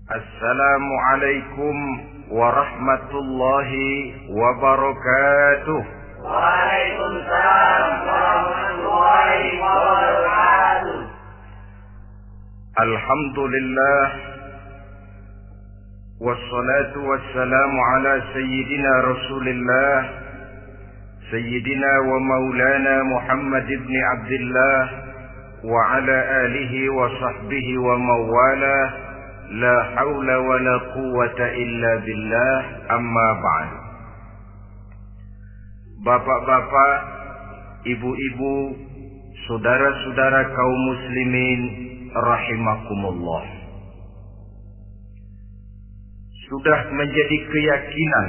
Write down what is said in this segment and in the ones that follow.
Assalamualaikum warahmatullahi wabarakatuh. Waalaikumsalam warahmatullahi wabarakatuh. Alhamdulillah, wassalatu wassalamu ala sayyidina Rasulillah, sayyidina wa maulana Muhammad ibn Abdullah wa ala alihi wa sahbihi wa mawala. La haula wa la quwwata illa billah, amma ba'd. Bapak-bapak, ibu-ibu, saudara-saudara kaum muslimin rahimakumullah. Sudah menjadi keyakinan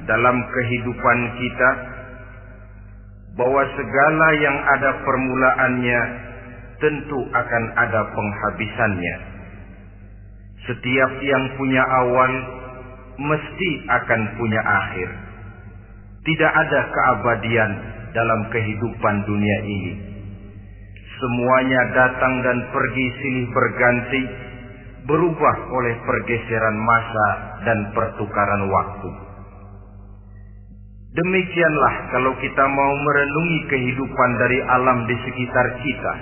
dalam kehidupan kita bahwa segala yang ada permulaannya tentu akan ada penghabisannya. Setiap yang punya awal mesti akan punya akhir. Tidak ada keabadian dalam kehidupan dunia ini. Semuanya datang dan pergi silih berganti, berubah oleh pergeseran masa dan pertukaran waktu. Demikianlah kalau kita mau merenungi kehidupan dari alam di sekitar kita.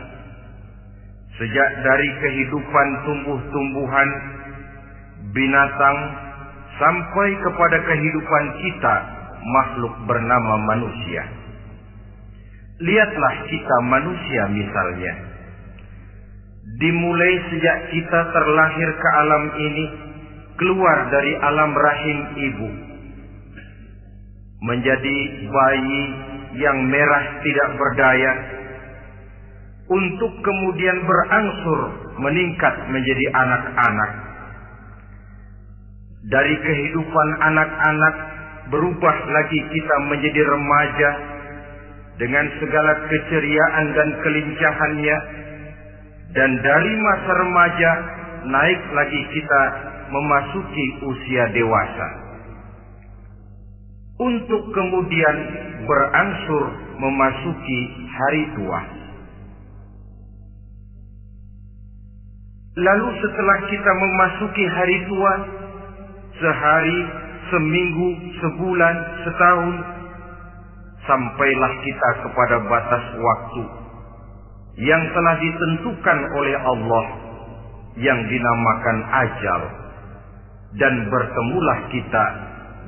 Sejak dari kehidupan tumbuh-tumbuhan, binatang, sampai kepada kehidupan kita, makhluk bernama manusia. Lihatlah kita manusia misalnya. Dimulai sejak kita terlahir ke alam ini, keluar dari alam rahim ibu, menjadi bayi yang merah tidak berdaya, untuk kemudian berangsur meningkat menjadi anak-anak. Dari kehidupan anak-anak berubah lagi kita menjadi remaja dengan segala keceriaan dan kelincahannya, dan dari masa remaja naik lagi kita memasuki usia dewasa, untuk kemudian berangsur memasuki hari tua. Lalu setelah kita memasuki hari tua, sehari, seminggu, sebulan, setahun, sampailah kita kepada batas waktu yang telah ditentukan oleh Allah, yang dinamakan ajal, dan bertemulah kita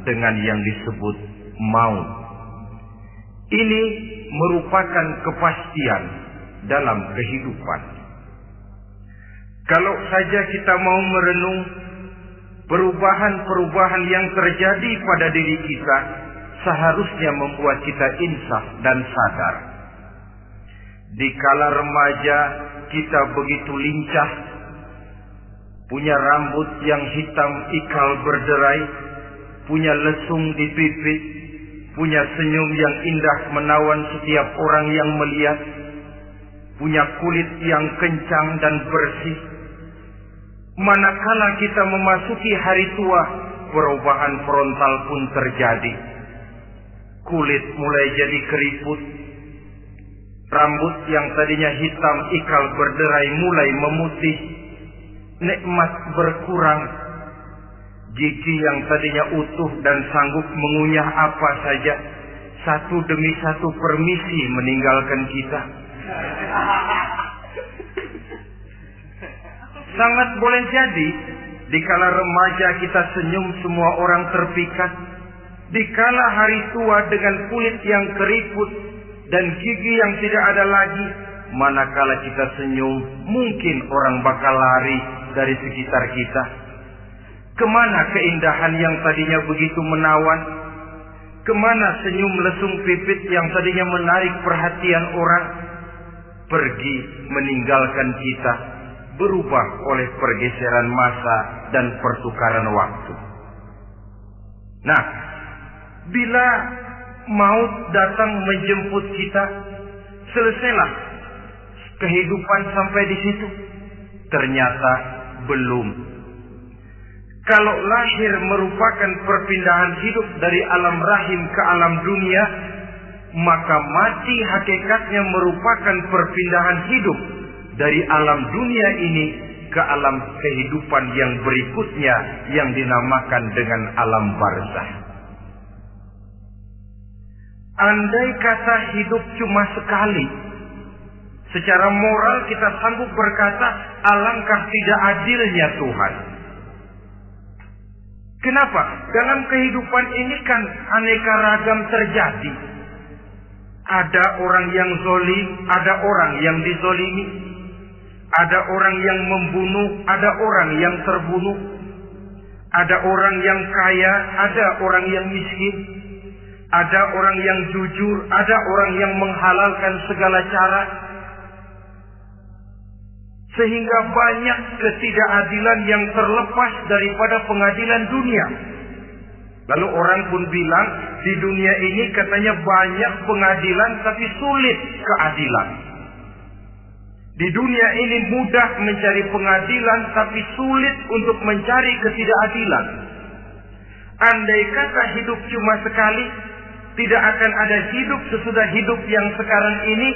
dengan yang disebut maut. Ini merupakan kepastian dalam kehidupan. Kalau saja kita mau merenung perubahan-perubahan yang terjadi pada diri kita, seharusnya membuat kita insaf dan sadar. Di kala remaja kita begitu lincah, punya rambut yang hitam ikal berderai, punya lesung di pipi, punya senyum yang indah menawan setiap orang yang melihat, punya kulit yang kencang dan bersih. Manakala kita memasuki hari tua, perubahan frontal pun terjadi. Kulit mulai jadi keriput, rambut yang tadinya hitam ikal berderai mulai memutih, nikmat berkurang, gigi yang tadinya utuh dan sanggup mengunyah apa saja, satu demi satu permisi meninggalkan kita. Sangat boleh jadi, dikala remaja kita senyum semua orang terpikat. Dikala hari tua dengan kulit yang keriput dan gigi yang tidak ada lagi, manakala kita senyum, mungkin orang bakal lari dari sekitar kita. Kemana keindahan yang tadinya begitu menawan? Kemana senyum lesung pipit yang tadinya menarik perhatian orang? Pergi meninggalkan kita, berubah oleh pergeseran masa dan pertukaran waktu. Nah, bila maut datang menjemput kita, selesailah kehidupan sampai di situ? Ternyata belum. Kalau lahir merupakan perpindahan hidup dari alam rahim ke alam dunia, maka mati hakikatnya merupakan perpindahan hidup dari alam dunia ini ke alam kehidupan yang berikutnya yang dinamakan dengan alam barzah. Andai kata hidup cuma sekali, secara moral kita sanggup berkata, alangkah tidak adilnya Tuhan. Kenapa? Dalam kehidupan ini kan aneka ragam terjadi. Ada orang yang zalim, ada orang yang dizalimi. Ada orang yang membunuh, ada orang yang terbunuh. Ada orang yang kaya, ada orang yang miskin. Ada orang yang jujur, ada orang yang menghalalkan segala cara. Sehingga banyak ketidakadilan yang terlepas daripada pengadilan dunia. Lalu orang pun bilang, di dunia ini katanya banyak pengadilan tapi sulit keadilan. Di dunia ini mudah mencari pengadilan tapi sulit untuk mencari ketidakadilan. Andai kata hidup cuma sekali, tidak akan ada hidup sesudah hidup yang sekarang ini.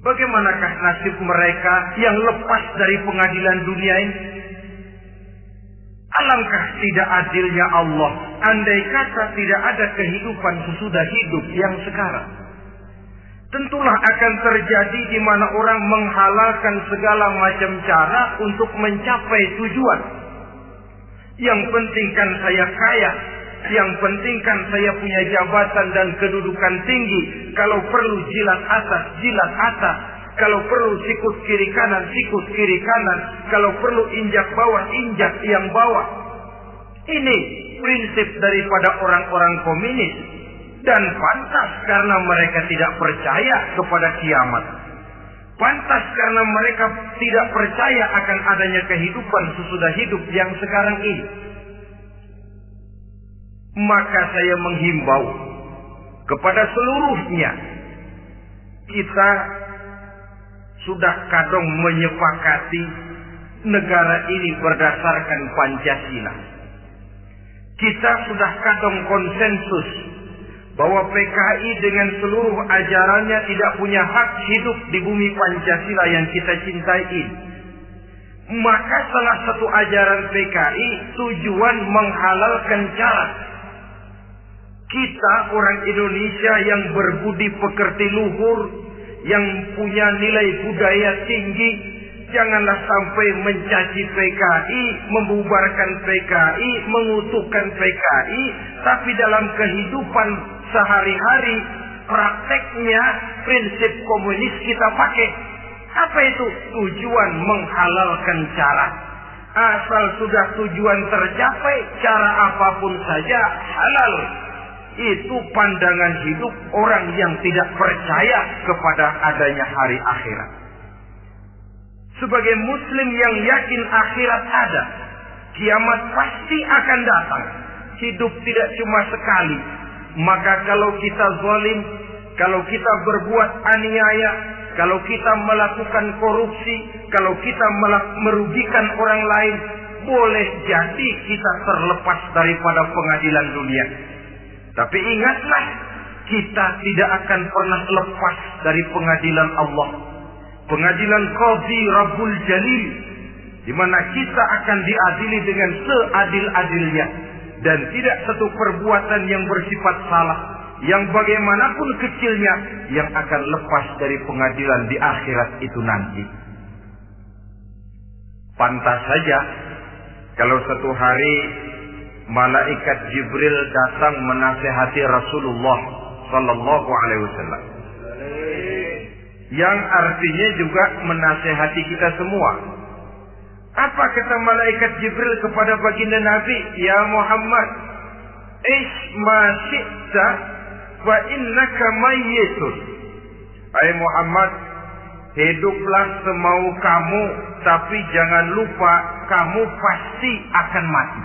Bagaimanakah nasib mereka yang lepas dari pengadilan dunia ini? Alangkah tidak adilnya Allah, andai kata tidak ada kehidupan sesudah hidup yang sekarang. Tentulah akan terjadi di mana orang menghalalkan segala macam cara untuk mencapai tujuan. Yang penting kan saya kaya, yang penting kan saya punya jabatan dan kedudukan tinggi. Kalau perlu jilat atas, jilat atas. Kalau perlu sikut kiri kanan, sikut kiri kanan. Kalau perlu injak bawah, injak yang bawah. Ini prinsip daripada orang-orang komunis. Dan pantas karena mereka tidak percaya kepada kiamat. Pantas karena mereka tidak percaya akan adanya kehidupan sesudah hidup yang sekarang ini. Maka saya menghimbau kepada seluruhnya, kita sudah kadung menyepakati negara ini berdasarkan Pancasila. Kita sudah kadung konsensus bahwa PKI dengan seluruh ajarannya tidak punya hak hidup di bumi Pancasila yang kita cintai ini. Maka salah satu ajaran PKI tujuan menghalalkan cara kita orang Indonesia yang berbudi pekerti luhur, yang punya nilai budaya tinggi, janganlah sampai mencaci PKI, membubarkan PKI, mengutuhkan PKI, tapi dalam kehidupan sehari-hari prakteknya prinsip komunis kita pakai. Apa itu? Tujuan menghalalkan cara. Asal sudah tujuan tercapai, cara apapun saja halal. Itu pandangan hidup orang yang tidak percaya kepada adanya hari akhirat. Sebagai muslim yang yakin akhirat ada, kiamat pasti akan datang. Hidup tidak cuma sekali. Maka kalau kita zalim, kalau kita berbuat aniaya, kalau kita melakukan korupsi, kalau kita merugikan orang lain, boleh jadi kita terlepas daripada pengadilan dunia. Tapi ingatlah, kita tidak akan pernah lepas dari pengadilan Allah. Pengadilan Qadhi Rabbul Jalil, di mana kita akan diadili dengan seadil-adilnya. Dan tidak satu perbuatan yang bersifat salah, yang bagaimanapun kecilnya, yang akan lepas dari pengadilan di akhirat itu nanti. Pantas saja kalau satu hari malaikat Jibril datang menasihati Rasulullah sallallahu alaihi wasallam. Yang artinya juga menasihati kita semua. Apa kata malaikat Jibril kepada baginda Nabi? Ya Muhammad, ish ma syi'ta wa innaka mayyitun. Hai Muhammad, hiduplah semau kamu, tapi jangan lupa kamu pasti akan mati.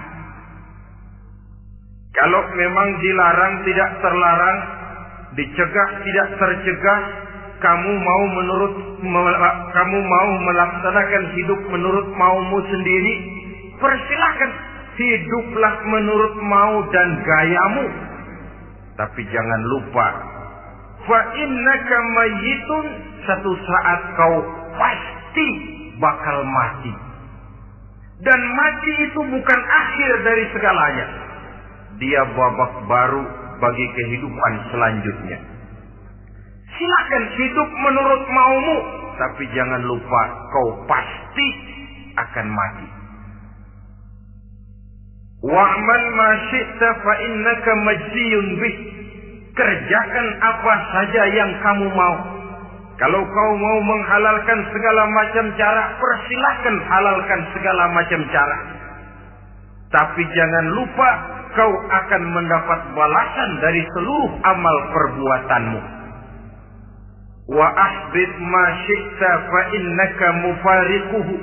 Kalau memang dilarang tidak terlarang, dicegah tidak tercegah, kamu mau melaksanakan hidup menurut maumu sendiri, persilahkan, hiduplah menurut mau dan gayamu. Tapi jangan lupa, fa innaka mayyitun, satu saat kau pasti bakal mati. Dan mati itu bukan akhir dari segalanya. Dia babak baru bagi kehidupan selanjutnya. Silakan hidup menurut maumu, tapi jangan lupa kau pasti akan mati. Wa'mal ma syi'ta fa innaka majziyun bih. Kerjakan apa saja yang kamu mau. Kalau kau mau menghalalkan segala macam cara, persilahkan halalkan segala macam cara. Tapi jangan lupa kau akan mendapat balasan dari seluruh amal perbuatanmu. Wa ahbib ma syi'ta fa innaka mufariquhu.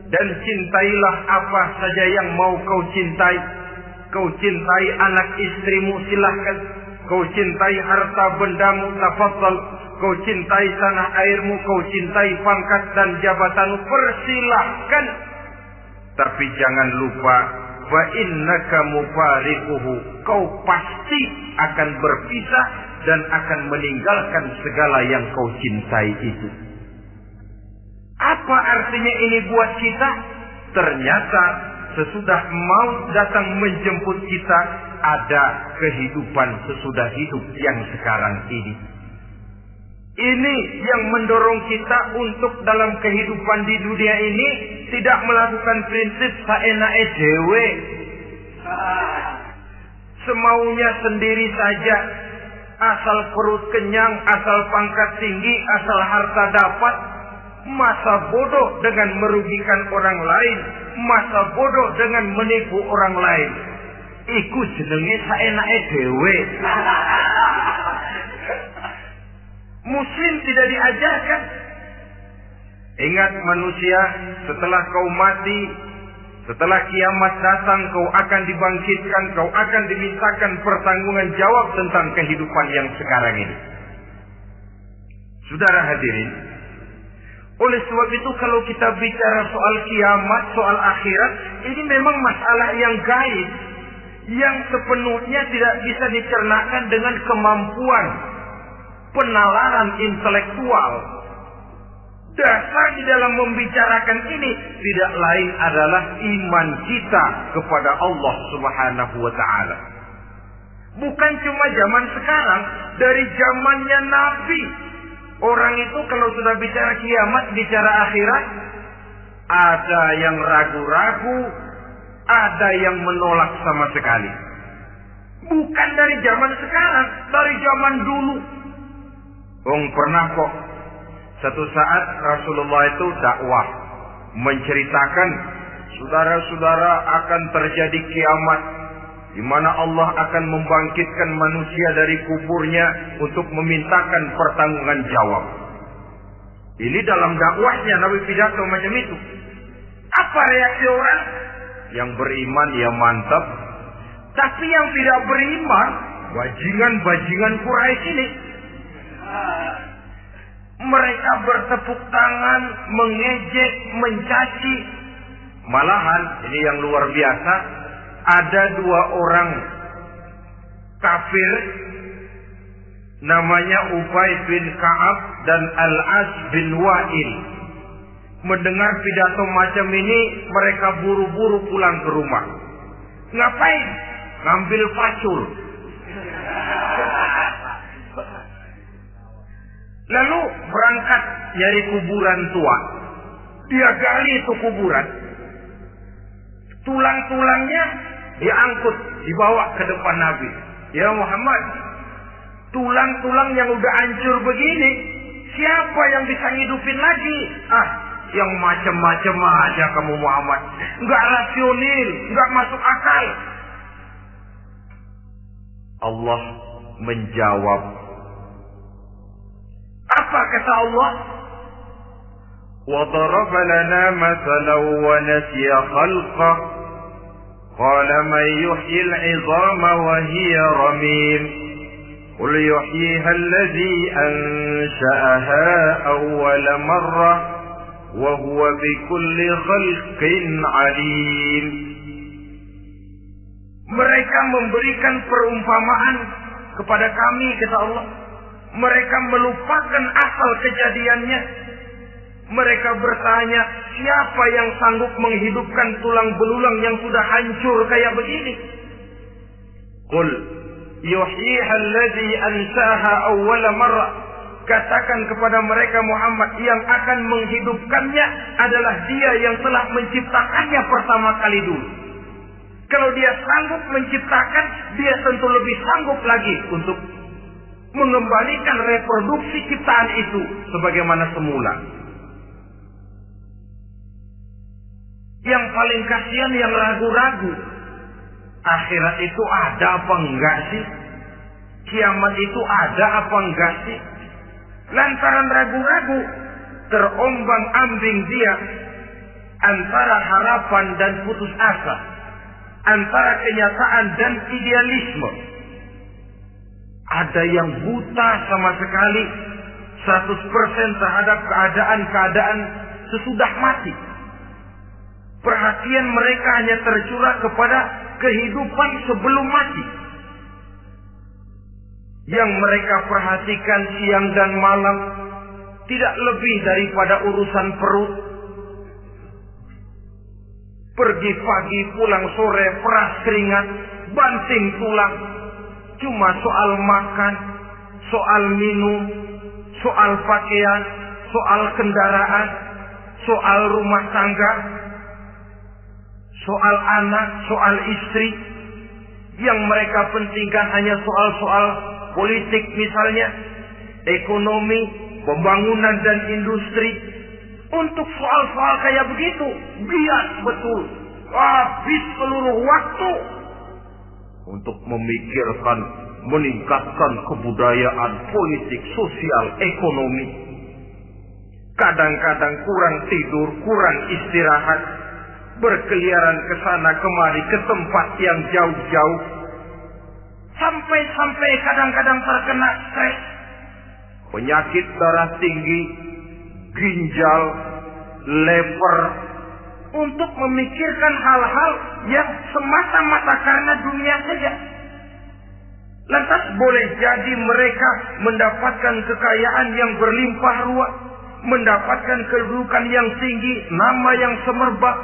Dan cintailah apa saja yang mau kau cintai. Kau cintai anak istrimu, silahkan. Kau cintai harta bendamu, tafadhal. Kau cintai tanah airmu, kau cintai pangkat dan jabatanmu, persilahkan. Tapi jangan lupa, fa innaka mufariquhu. Kau pasti akan berpisah dan akan meninggalkan segala yang kau cintai itu. Apa artinya ini buat kita? Ternyata sesudah maut datang menjemput kita, ada kehidupan sesudah hidup yang sekarang ini. Ini yang mendorong kita untuk dalam kehidupan di dunia ini tidak melakukan prinsip saenake dhewe, semaunya sendiri saja, asal perut kenyang, asal pangkat tinggi, asal harta dapat. Masa bodoh dengan merugikan orang lain, masa bodoh dengan menipu orang lain. Iku jenenge saenake dhewe. Muslim tidak diajarkan. Ingat manusia, setelah kau mati, setelah kiamat datang, kau akan dibangkitkan, kau akan dimintakan pertanggungan jawab tentang kehidupan yang sekarang ini. Saudara hadirin, oleh sebab itu kalau kita bicara soal kiamat, soal akhirat, ini memang masalah yang gaib, yang sepenuhnya tidak bisa dicernakan dengan kemampuan penalaran intelektual. Dasar di dalam membicarakan ini tidak lain adalah iman kita kepada Allah Subhanahu wa ta'ala. Bukan cuma zaman sekarang, dari zamannya Nabi. Orang itu kalau sudah bicara kiamat, bicara akhirat, ada yang ragu-ragu, ada yang menolak sama sekali. Bukan dari zaman sekarang, dari zaman dulu. Pernah kok satu saat Rasulullah itu dakwah menceritakan, saudara-saudara, akan terjadi kiamat di mana Allah akan membangkitkan manusia dari kuburnya untuk memintakan pertanggungan jawab. Ini dalam dakwahnya Nabi pidato macam itu. Apa reaksi orang? Yang beriman ya mantap, tapi yang tidak beriman, bajingan-bajingan Quraisy ini, mereka bertepuk tangan, mengejek, mencaci. Malahan ini yang luar biasa, ada dua orang kafir namanya Ubay bin Ka'ab dan Al-As bin Wa'il. Mendengar pidato macam ini, mereka buru-buru pulang ke rumah. Ngapain? Ngambil pacul. Lalu berangkat nyari kuburan tua. Dia gali itu kuburan. Tulang-tulangnya diangkut, dibawa ke depan Nabi. Ya Muhammad, tulang-tulang yang udah hancur begini, siapa yang bisa ngidupin lagi? Yang macam-macam aja kamu Muhammad. Enggak rasional, enggak masuk akal. Allah menjawab. Apa kata Allah? وَضَرَبَ لَنَا مَثَلًا وَنَسِيَ خَلْقَهُ قَالَ مَنْ يُحْيِي الْعِظَامَ وَهِيَ رَمِيمٌ قُلْ يُحْيِيهَا الَّذِي أَنْشَأَهَا أَوَّلَ مَرَّةٍ وَهُوَ بِكُلِّ خَلْقٍ عَلِيمٌ. Mereka memberikan perumpamaan kepada kami, kata Allah. Mereka melupakan asal kejadiannya. Mereka bertanya, siapa yang sanggup menghidupkan tulang belulang yang sudah hancur kayak begini? Qul yuhyiha alladhi ansaha awwala marrah. Katakan kepada mereka Muhammad, yang akan menghidupkannya adalah Dia yang telah menciptakannya pertama kali dulu. Kalau Dia sanggup menciptakan, Dia tentu lebih sanggup lagi untuk mengembalikan reproduksi ciptaan itu sebagaimana semula. Yang paling kasihan yang ragu-ragu, akhirat itu ada apa enggak sih? Kiamat itu ada apa enggak sih? Lantaran ragu-ragu, terombang-ambing dia antara harapan dan putus asa, antara kenyataan dan idealisme. Ada yang buta sama sekali 100% terhadap keadaan-keadaan sesudah mati. Perhatian mereka hanya tercurah kepada kehidupan sebelum mati. Yang mereka perhatikan siang dan malam tidak lebih daripada urusan perut. Pergi pagi, pulang sore, peras keringat, banting tulang. Cuma soal makan, soal minum, soal pakaian, soal kendaraan, soal rumah tangga, soal anak, soal istri. Yang mereka pentingkan hanya soal-soal politik misalnya, ekonomi, pembangunan dan industri. Untuk soal-soal kayak begitu, bias betul. Habis seluruh waktu untuk memikirkan, meningkatkan kebudayaan, politik, sosial, ekonomi. Kadang-kadang kurang tidur, kurang istirahat, berkeliaran ke sana kemari ke tempat yang jauh-jauh. Sampai kadang-kadang terkena stres, penyakit darah tinggi, ginjal, lever, untuk memikirkan hal-hal yang semata-mata karena dunia saja. Lantas boleh jadi mereka mendapatkan kekayaan yang berlimpah ruah, mendapatkan kedudukan yang tinggi, nama yang semerbak,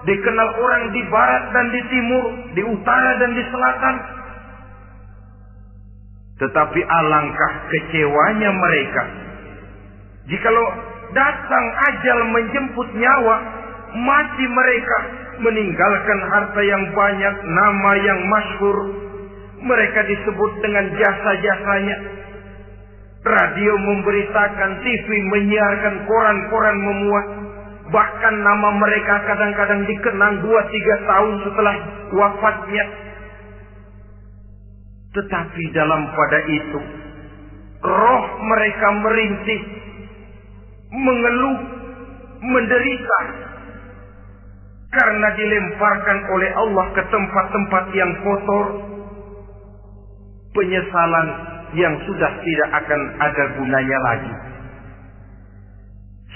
dikenal orang di barat dan di timur, di utara dan di selatan. Tetapi alangkah kecewanya mereka jikalau datang ajal menjemput nyawa, mati mereka, meninggalkan harta yang banyak, nama yang masyhur. Mereka disebut dengan jasa-jasanya. Radio memberitakan, TV menyiarkan, koran-koran memuat. Bahkan nama mereka kadang-kadang dikenang 2-3 tahun setelah wafatnya. Tetapi dalam pada itu, roh mereka merintih, mengeluh, menderita, karena dilemparkan oleh Allah ke tempat-tempat yang kotor. Penyesalan yang sudah tidak akan ada gunanya lagi.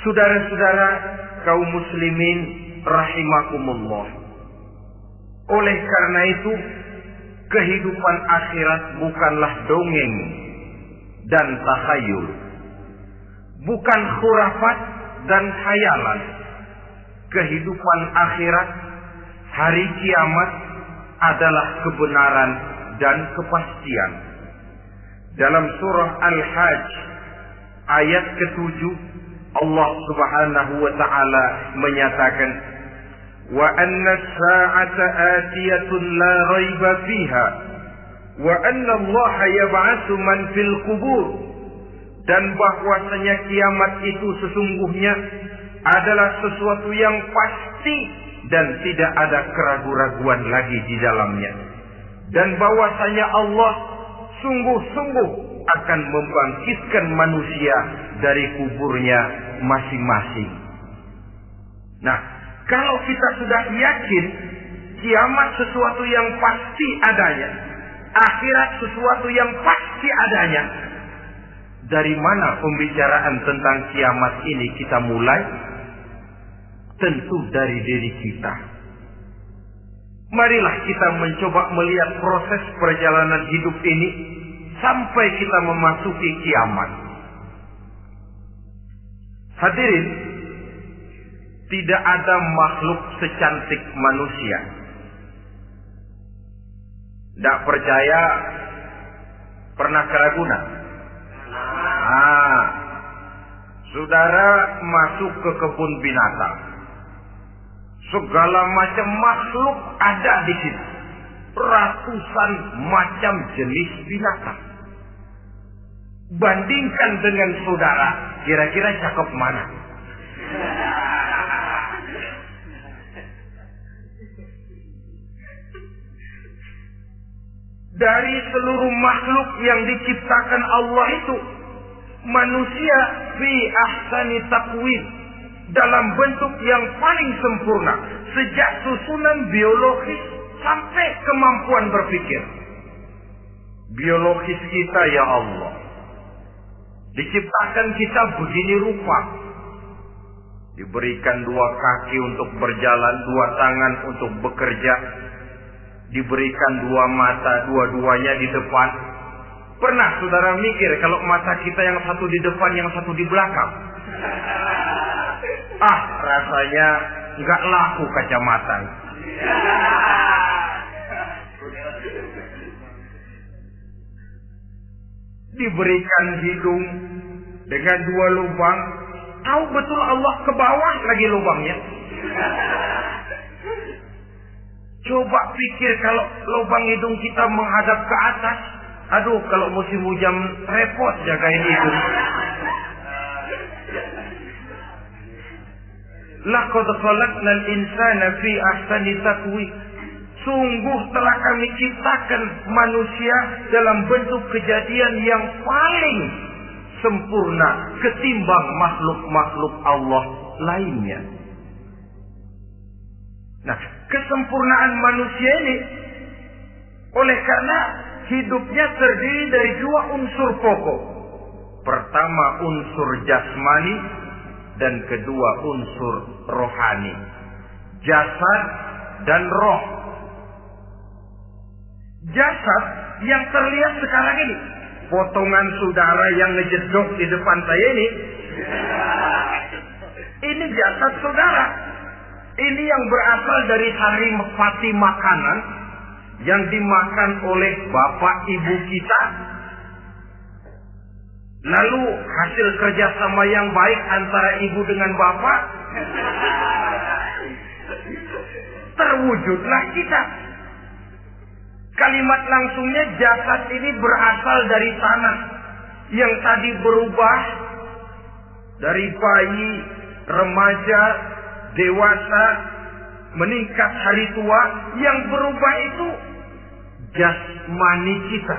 Saudara-saudara kaum muslimin rahimakumullah. Oleh karena itu, kehidupan akhirat bukanlah dongeng dan takhayul, bukan khurafat dan khayalan. Kehidupan akhirat, hari kiamat adalah kebenaran dan kepastian. Dalam surah Al-Hajj ayat ke-7, Allah Subhanahu wa taala menyatakan, wa anna as-sa'ata atiyatun la raiba fiha wa anna Allah yab'atsu man fil qubur. Dan bahwasanya kiamat itu sesungguhnya adalah sesuatu yang pasti dan tidak ada keraguan-raguan lagi di dalamnya. Dan bahwasanya Allah sungguh-sungguh akan membangkitkan manusia dari kuburnya masing-masing. Nah, kalau kita sudah yakin kiamat sesuatu yang pasti adanya, akhirat sesuatu yang pasti adanya, dari mana pembicaraan tentang kiamat ini kita mulai? Tentu dari diri kita. Marilah kita mencoba melihat proses perjalanan hidup ini sampai kita memasuki kiamat. Hadirin tidak ada makhluk secantik manusia. Tidak percaya, pernah ke Ragunan? Saudara masuk ke kebun binatang. Segala macam makhluk ada di situ. Ratusan macam jenis binatang. Bandingkan dengan saudara, kira-kira cakep mana? Dari seluruh makhluk yang diciptakan Allah itu, manusia fi ahsani taqwim, dalam bentuk yang paling sempurna, sejak susunan biologis sampai kemampuan berpikir. Biologis kita ya Allah, diciptakan kita begini rupa. Diberikan 2 kaki untuk berjalan, 2 tangan untuk bekerja. Diberikan 2 mata, dua-duanya di depan. Pernah saudara mikir kalau mata kita yang satu di depan, yang satu di belakang? Rasanya nggak laku kacamata. Diberikan hidung dengan 2 lubang. Tahu betul Allah ke bawah lagi lubangnya. Coba pikir kalau lubang hidung kita menghadap ke atas. Aduh, kalau musim hujan repot jagain hidung. Laqad khalaqnal insana fi ahsani taqwim. Sungguh telah kami ciptakan manusia dalam bentuk kejadian yang paling sempurna ketimbang makhluk-makhluk Allah lainnya. Nah, kesempurnaan manusia ini oleh karena hidupnya terdiri dari 2 unsur pokok. Pertama unsur jasmani dan kedua unsur rohani. Jasad dan roh. Jasad yang terlihat sekarang ini, potongan saudara yang ngejedok di depan saya ini jasad saudara. Ini yang berasal dari saripati makanan yang dimakan oleh bapak ibu kita. Lalu hasil kerjasama yang baik antara ibu dengan bapak, terwujudlah kita. Kalimat langsungnya jasad ini berasal dari tanah yang tadi berubah dari bayi, remaja, dewasa, meningkat hari tua. Yang berubah itu jasmani kita.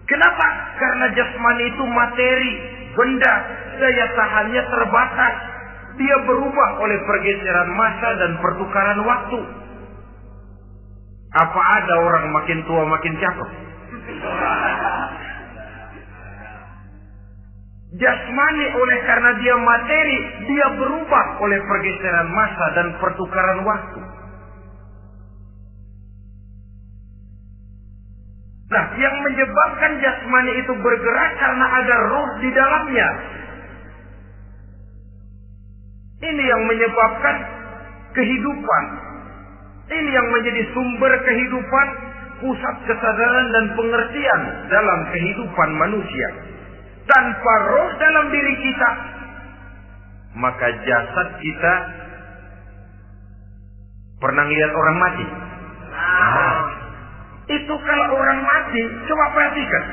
Kenapa? Karena jasmani itu materi, benda, daya tahannya terbatas. Dia berubah oleh pergeseran masa dan pertukaran waktu. Apa ada orang makin tua makin cakep? Jasmani oleh karena dia materi, dia berubah oleh pergeseran masa dan pertukaran waktu. Nah, yang menyebabkan jasmani itu bergerak karena ada roh di dalamnya. Ini yang menyebabkan kehidupan. Ini yang menjadi sumber kehidupan, pusat kesadaran dan pengertian dalam kehidupan manusia. Tanpa roh dalam diri kita, maka jasad kita pernah lihat orang mati. Itu kalau orang mati, coba perhatikan.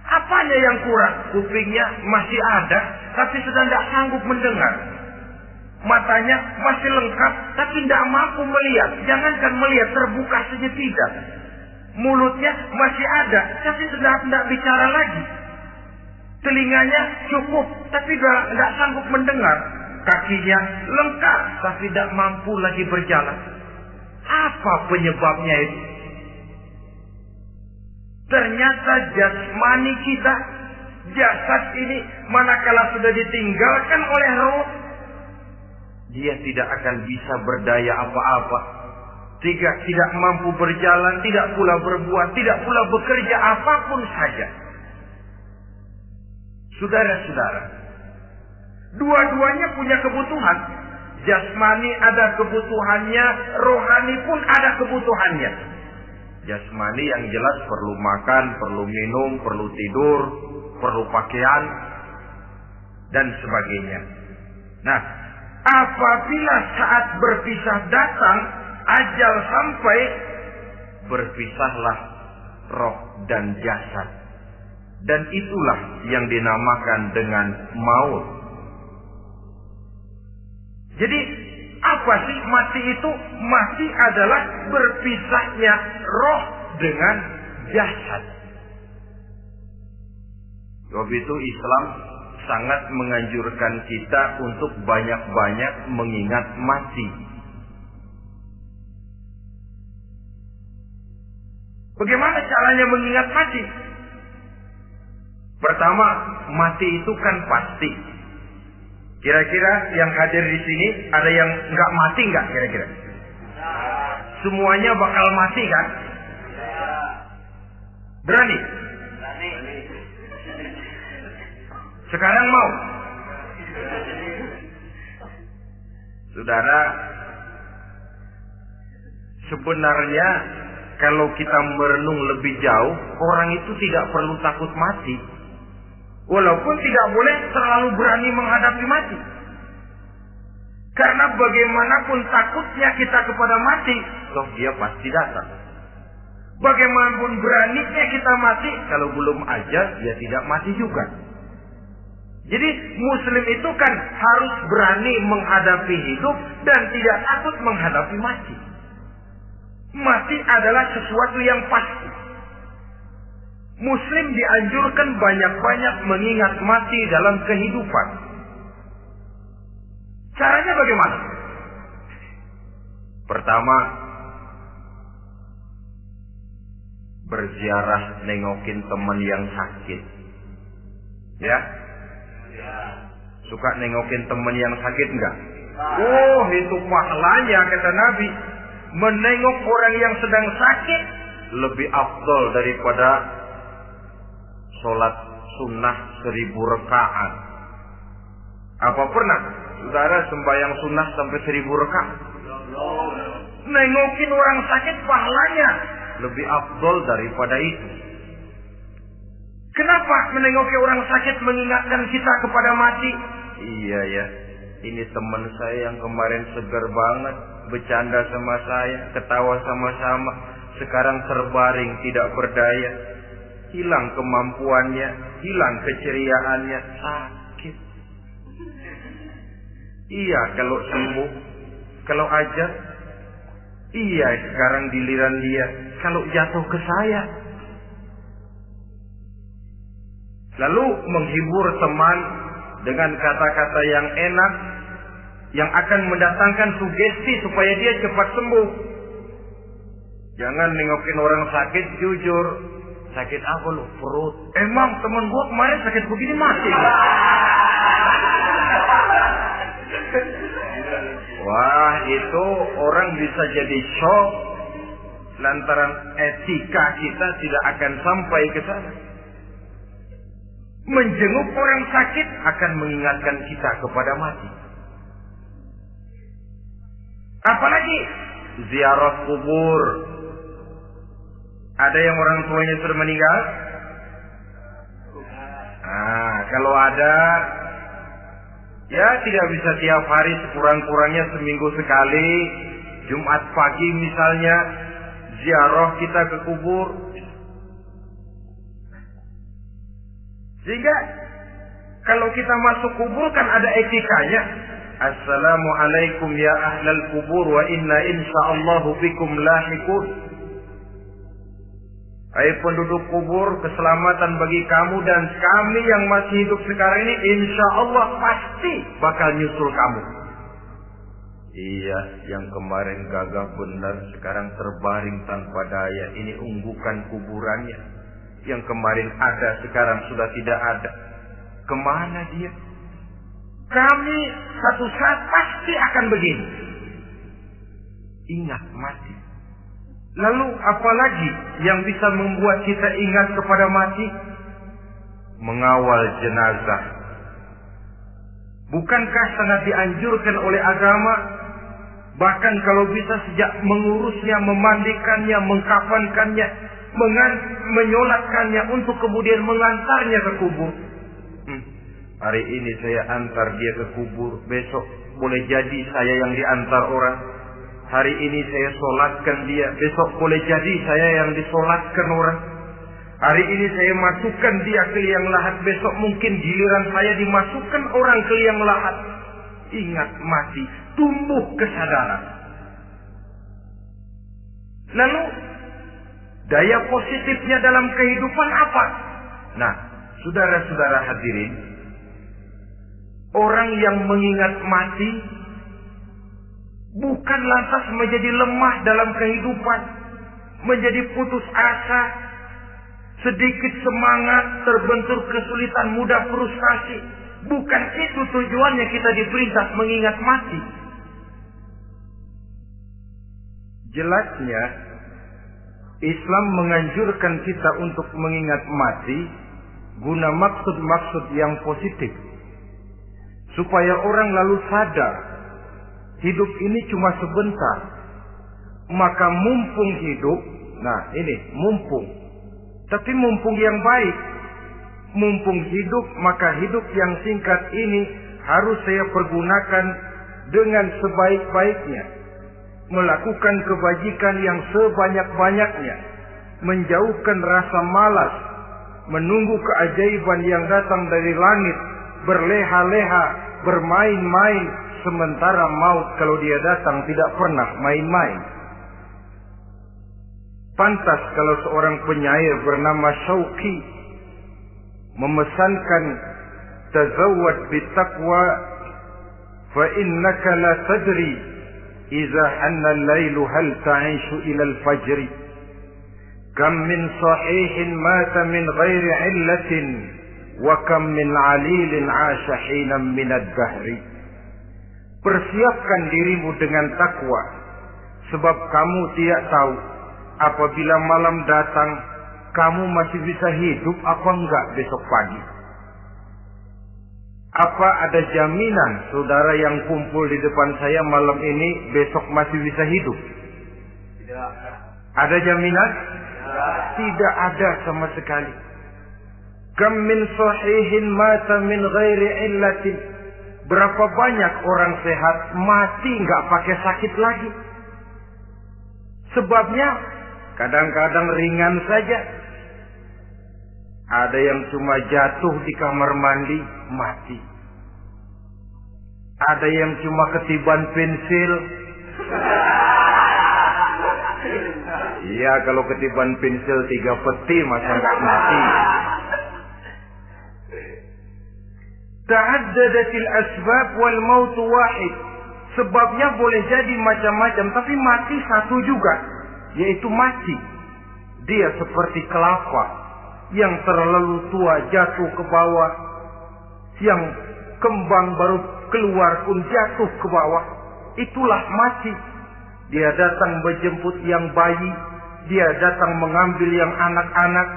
Apanya yang kurang? Kupingnya masih ada, tapi sudah tidak sanggup mendengar. Matanya masih lengkap, tapi tidak mampu melihat. Jangankan melihat, terbuka saja tidak. Mulutnya masih ada, tapi sudah tidak bicara lagi. Telinganya cukup, tapi sudah tidak sanggup mendengar. Kakinya lengkap, tapi tidak mampu lagi berjalan. Apa penyebabnya itu? Ternyata jasmani kita, jasad ini, manakala sudah ditinggalkan oleh roh, dia tidak akan bisa berdaya apa-apa. Tidak mampu berjalan, tidak pula berbuat, tidak pula bekerja apapun saja. Saudara-saudara, dua-duanya punya kebutuhan. Jasmani ada kebutuhannya, rohani pun ada kebutuhannya. Jasmani yang jelas perlu makan, perlu minum, perlu tidur, perlu pakaian, dan sebagainya. Nah, apabila saat berpisah datang, ajal sampai, berpisahlah roh dan jasad. Dan itulah yang dinamakan dengan maut. Jadi apa sih mati itu? Mati adalah berpisahnya roh dengan jasad. Sebab itu Islam sangat menganjurkan kita untuk banyak-banyak mengingat mati. Bagaimana caranya mengingat mati? Pertama, mati itu kan pasti. Kira-kira yang hadir di sini ada yang nggak mati nggak kira-kira? Semuanya bakal mati kan? Berani? Sekarang mau? Saudara, sebenarnya kalau kita merenung lebih jauh, orang itu tidak perlu takut mati. Walaupun tidak boleh terlalu berani menghadapi mati. Karena bagaimanapun takutnya kita kepada mati, toh dia pasti datang. Bagaimanapun beraninya kita mati, kalau belum ajal, dia tidak mati juga. Jadi Muslim itu kan harus berani menghadapi hidup dan tidak takut menghadapi mati. Mati adalah sesuatu yang pasti. Muslim dianjurkan banyak-banyak mengingat mati dalam kehidupan. Caranya bagaimana? Pertama, berziarah nengokin teman yang sakit. Ya? Suka nengokin teman yang sakit enggak? Oh, itu pahalanya kata Nabi. Menengok orang yang sedang sakit lebih afdol daripada sholat sunnah 1000 rakaat. Apa pernah saudara sembahyang sunnah sampai 1000 rakaat? Nengokin orang sakit pahalanya lebih afdol daripada itu. Kenapa menengoki orang sakit mengingatkan kita kepada mati? Iya ya, ini teman saya yang kemarin segar banget, bercanda sama saya, ketawa sama-sama, sekarang terbaring tidak berdaya, hilang kemampuannya, hilang keceriaannya, sakit. Iya kalau sembuh, kalau aja, iya sekarang giliran dia, kalau jatuh ke saya. Lalu menghibur teman dengan kata-kata yang enak, yang akan mendatangkan sugesti supaya dia cepat sembuh. Jangan nengokin orang sakit, jujur. Sakit apa lu? Perut. Emang teman gua kemarin sakit begini mati. Wah, itu orang bisa jadi shock lantaran etika kita tidak akan sampai ke sana. Menjenguk orang sakit akan mengingatkan kita kepada mati. Apalagi ziarah kubur. Ada yang orang tuanya sudah meninggal? Nah, kalau ada, ya tidak bisa tiap hari, sekurang-kurangnya seminggu sekali. Jumat pagi misalnya, ziarah kita ke kubur. Sehingga kalau kita masuk kubur kan ada etikanya. Assalamualaikum ya ahlal kubur wa inna insyaallahu bikum lahiqun. Hai penduduk kubur, keselamatan bagi kamu dan kami yang masih hidup sekarang ini insyaallah pasti bakal nyusul kamu. Iya, yang kemarin gagah benar sekarang terbaring tanpa daya. Ini unggukan kuburannya. Yang kemarin ada sekarang sudah tidak ada. Kemana dia? Kami satu saat pasti akan begini. Ingat mati. Lalu apalagi yang bisa membuat kita ingat kepada mati? Mengawal jenazah. Bukankah sangat dianjurkan oleh agama? Bahkan kalau bisa sejak mengurusnya, memandikannya, mengkafankannya, menyolatkannya untuk kemudian mengantarnya ke kubur. Hari ini saya antar dia ke kubur, besok boleh jadi saya yang diantar orang. Hari ini saya solatkan dia, besok boleh jadi saya yang disolatkan orang. Hari ini saya masukkan dia ke liang lahat, besok mungkin giliran saya dimasukkan orang ke liang lahat. Ingat mati, tumbuh kesadaran. Lalu daya positifnya dalam kehidupan apa? Nah, saudara-saudara hadirin, orang yang mengingat mati bukan lantas menjadi lemah dalam kehidupan, menjadi putus asa, sedikit semangat, terbentur kesulitan, mudah frustasi. Bukan itu tujuannya kita diperintah mengingat mati. Jelasnya Islam menganjurkan kita untuk mengingat mati guna maksud-maksud yang positif, supaya orang lalu sadar hidup ini cuma sebentar. Maka mumpung hidup, nah ini mumpung, tapi mumpung yang baik. Mumpung hidup, maka hidup yang singkat ini harus saya pergunakan dengan sebaik-baiknya, melakukan kebajikan yang sebanyak-banyaknya, menjauhkan rasa malas, menunggu keajaiban yang datang dari langit, berleha-leha, bermain-main, sementara maut kalau dia datang tidak pernah main-main. Pantas kalau seorang penyair bernama Syauqi memesankan, tazawwad bitaqwa fa innaka la tadri idza hanna al-lailu hal ta'ishu ila al-fajr, kam min sahihin mata min ghairi illatin wa kam min 'alilin 'asha hinan min ad-dahri. Persiapkan dirimu dengan takwa, sebab kamu tidak tahu apabila malam datang kamu masih bisa hidup apa enggak besok pagi. Apa ada jaminan saudara yang kumpul di depan saya malam ini besok masih bisa hidup? Tidak. Ada jaminan? Tidak ada sama sekali. Kam min sahihin mata min ghairi illatin. Berapa banyak orang sehat mati enggak pakai sakit lagi. Sebabnya kadang-kadang ringan saja. Ada yang cuma jatuh di kamar mandi, mati. Ada yang cuma ketiban pensil. Iya, kalau ketiban pensil 3 peti masa nggak mati. Ta'addadatil asbab wal maut wahid. Sebabnya boleh jadi macam-macam, tapi mati satu juga, yaitu mati. Dia seperti kelapa yang terlalu tua jatuh ke bawah, yang kembang baru keluar pun jatuh ke bawah. Itulah mati. Dia datang menjemput yang bayi, dia datang mengambil yang anak-anak,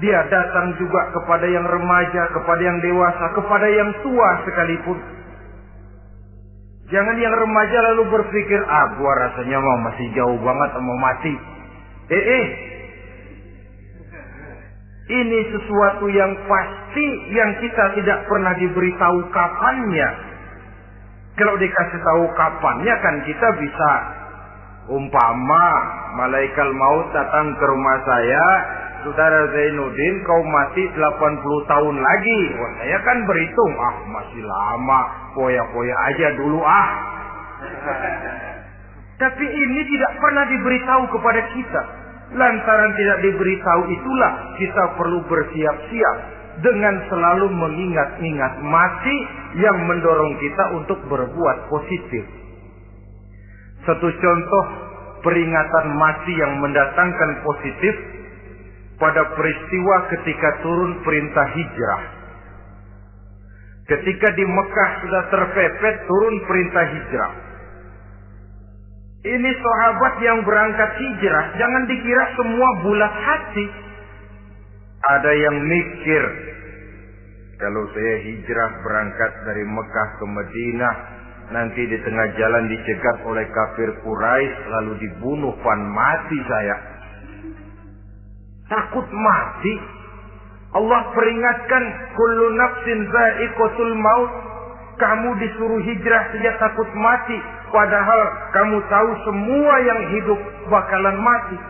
dia datang juga kepada yang remaja, kepada yang dewasa, kepada yang tua sekalipun. Jangan yang remaja lalu berpikir, gua rasanya masih jauh banget mau mati. Ini sesuatu yang pasti yang kita tidak pernah diberitahu kapannya. Kalau dikasih tahu kapannya kan kita bisa, umpama malaikat maut datang ke rumah saya, saudara Zainuddin kau mati 80 tahun lagi. Wah, saya kan berhitung, masih lama, poya-poya aja dulu Tapi ini tidak pernah diberitahu kepada kita. Lantaran tidak diberitahu itulah kita perlu bersiap-siap dengan selalu mengingat-ingat mati yang mendorong kita untuk berbuat positif. Satu contoh peringatan mati yang mendatangkan positif pada peristiwa ketika turun perintah hijrah. Ketika di Mekah sudah terpepet turun perintah hijrah. Ini sahabat yang berangkat hijrah, jangan dikira semua bulat hati. Ada yang mikir, Kalau saya hijrah berangkat dari Mekah ke Madinah, nanti di tengah jalan dicegat oleh kafir Quraisy lalu dibunuh, mati saya. Takut mati. Allah peringatkan, kullu nafsin za'iqatul maut. Kamu disuruh hijrah saja takut mati, padahal kamu tahu semua yang hidup bakalan mati.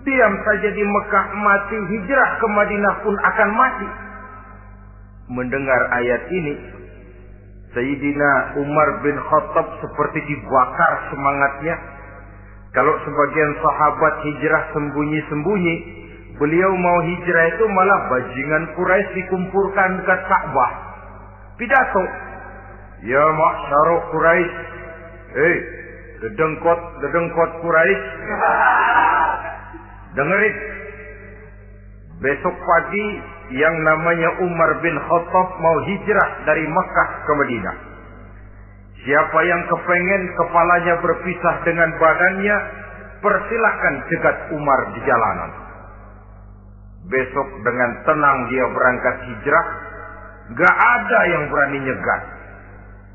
Diam saja di Mekah mati, hijrah ke Madinah pun akan mati. Mendengar ayat ini, Sayyidina Umar bin Khattab seperti dibakar semangatnya. Kalau sebagian sahabat hijrah sembunyi-sembunyi, beliau mau hijrah itu malah bajingan Quraisy dikumpulkan ke Ka'bah. Pidato, ya ma'syara Quraisy, dedengkot Quraisy, dengerin. Besok pagi yang namanya Umar bin Khattab mau hijrah dari Mekah ke Madinah. Siapa yang kepengen kepalanya berpisah dengan badannya, persilahkan cegat Umar di jalanan. Besok dengan tenang dia berangkat hijrah, gak ada yang berani nyegat.